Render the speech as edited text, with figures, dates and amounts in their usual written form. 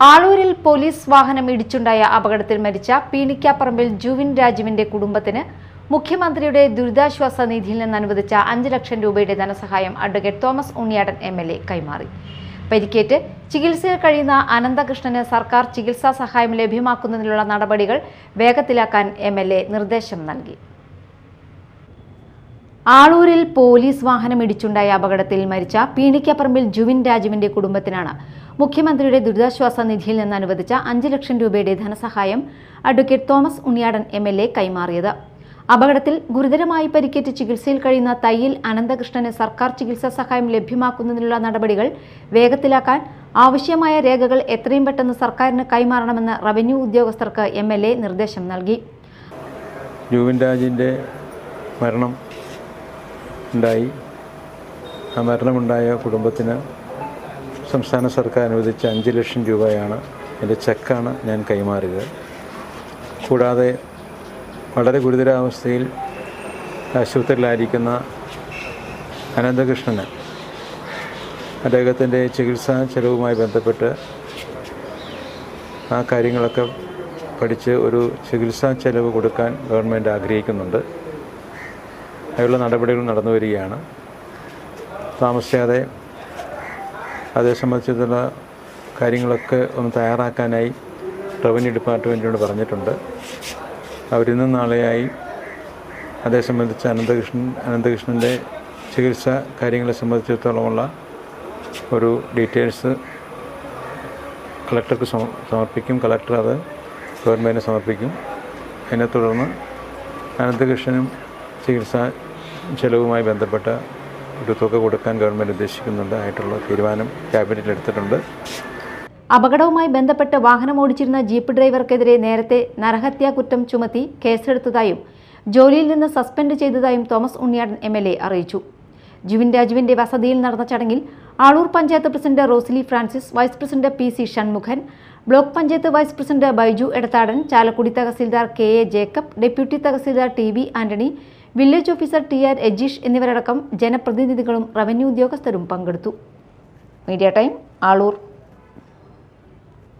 ആളൂരിൽ police വാഹനം ഇടിച്ചുണ്ടായ അപകടത്തിൽ മരിച്ച പീണിക്കാപ്പറമ്പിൽ ജുവിൻ രാജുവിന്റെ കുടുംബത്തിന് മുഖ്യമന്ത്രിയുടെ ദുരിതാശ്വാസ നിധിയിൽ നിന്ന് അനുവദിച്ച 5 ലക്ഷം രൂപയുടെ ധനസഹായം അഡ്വക്കേറ്റ് തോമസ് ഉണ്ണിയാടൻ MLA കൈമാറി. പരിക്കേറ്റ് ചികിത്സയിൽ കഴിയുന്ന അനന്തകൃഷ്ണന് സർക്കാർ ചികിത്സാ സഹായം ലഭ്യമാക്കുന്നതിനുള്ള നടപടികൾ വേഗത്തിലാക്കാൻ MLA നിർദ്ദേശം നൽകി. ആളൂരിൽ പോലീസ് വാഹനം ഇടിച്ചുണ്ടായ അപകടത്തിൽ മരിച്ച പീണിക്കാപ്പറമ്പിൽ ജുവിൻ രാജുവിന്റെ കുടുംബത്തിനാണ് മുഖ്യമന്ത്രിയുടെ ദുരിതാശ്വാസ നിധിയിൽ നിന്ന് അനുവദിച്ച 5 ലക്ഷം രൂപയുടെ ധനസഹായം അഡ്വക്കേറ്റ് തോമസ് ഉണ്ണിയാടൻ MLA കൈമാറിയത്. അപകടത്തിൽ ഗുരുതരമായി പരിക്കേറ്റ് ചികിത്സയിൽ കഴിയുന്ന തയ്യിൽ അനന്തകൃഷ്ണന് സർക്കാർ ചികിത്സാ സഹായം ലഭ്യമാക്കുന്നതിനുള്ള നടപടികൾ വേഗത്തിലാക്കാൻ ആവശ്യമായ രേഖകൾ എത്രയും പെട്ടെന്ന് സർക്കാരിന് കൈമാറണമെന്ന് റവന്യൂ ഉദ്യോഗസ്ഥർക്ക് MLA നിർദ്ദേശം നൽകി. ജുവിൻ രാജിൻ്റെ മരണം ഉണ്ടായി. ആ മരണമുണ്ടായ കുടുംബത്തിന് സംസ്ഥാന സർക്കാർ അനുവദിച്ച 5 ലക്ഷം രൂപയാണ് എൻ്റെ ചെക്കാണ് ഞാൻ കൈമാറിയത്. കൂടാതെ വളരെ ഗുരുതരാവസ്ഥയിൽ ആശുപത്രിയിലായിരിക്കുന്ന അനന്തകൃഷ്ണന് അദ്ദേഹത്തിൻ്റെ ചികിത്സാ ചെലവുമായി ബന്ധപ്പെട്ട് ആ കാര്യങ്ങളൊക്കെ പഠിച്ച് ഒരു ചികിത്സാ ചെലവ് കൊടുക്കാൻ ഗവൺമെൻറ് ആഗ്രഹിക്കുന്നുണ്ട്. അതിനുള്ള നടപടികൾ നടന്നു വരികയാണ്. താമസിയാതെ അതേ സംബന്ധിച്ചുള്ള കാര്യങ്ങളൊക്കെ ഒന്ന് തയ്യാറാക്കാനായി റവന്യൂ ഡിപ്പാർട്ട്മെൻറ്റിനോട് പറഞ്ഞിട്ടുണ്ട്. അവരിന്നും നാളെയായി അതേ സംബന്ധിച്ച് അനന്തകൃഷ്ണൻ്റെ ചികിത്സ കാര്യങ്ങളെ സംബന്ധിച്ചിടത്തോളമുള്ള ഒരു ഡീറ്റെയിൽസ് കളക്ടർക്ക് സമർപ്പിക്കും. കളക്ടർ അത് ഗവൺമെൻറ്റിന് സമർപ്പിക്കും. അതിനെ തുടർന്ന് അനന്തകൃഷ്ണനും ചികിത്സാ ചെലവുമായി ബന്ധപ്പെട്ട ഒരു തുക കൊടുക്കാൻ ഗവൺമെൻറ് ഉദ്ദേശിക്കുന്നുണ്ട്. ആയിട്ടുള്ള തീരുമാനം ക്യാബിനറ്റിൽ എടുത്തിട്ടുണ്ട്. അപകടവുമായി ബന്ധപ്പെട്ട് വാഹനം ഓടിച്ചിരുന്ന ജീപ്പ് ഡ്രൈവർക്കെതിരെ നേരത്തെ നരഹത്യാ കുറ്റം ചുമത്തി കേസെടുത്തതായും ജോലിയിൽ നിന്ന് സസ്പെൻഡ് ചെയ്തതായും തോമസ് ഉണ്ണിയാടൻ MLA അറിയിച്ചു. ജുവിൻ രാജുവിന്റെ വസതിയിൽ നടന്ന ചടങ്ങിൽ Aloor panchayat president Rosly Francis, vice president PC Shanmukhan, block panchayat vice president Baiju Edathadan, Chalakudy tahsildar KA Jacob, deputy tahsildar TB Antony, village officer TR Ejeesh എന്നിവരടക്കം ജനപ്രതിനിധികളും റവന്യൂ ഉദ്യോഗസ്ഥരും പങ്കെടുത്തു. Media time, Aloor.